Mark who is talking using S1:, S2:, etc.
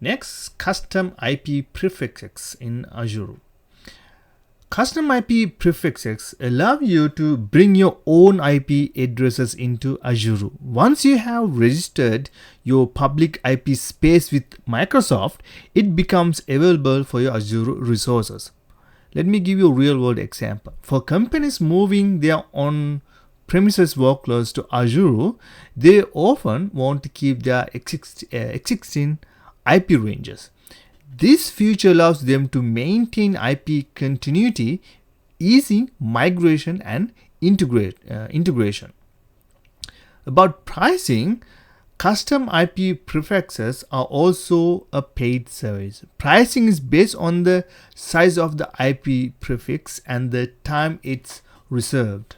S1: Next, custom IP prefixes in Azure. Custom IP prefixes allow you to bring your own IP addresses into Azure. Once you have registered your public IP space with Microsoft, it becomes available for your Azure resources. Let me give you a real-world example. For companies moving their on-premises workloads to Azure, they often want to keep their existing IP ranges. This feature allows them to maintain IP continuity, easy migration and integration. About pricing, custom IP prefixes are also a paid service. Pricing is based on the size of the IP prefix and the time it's reserved.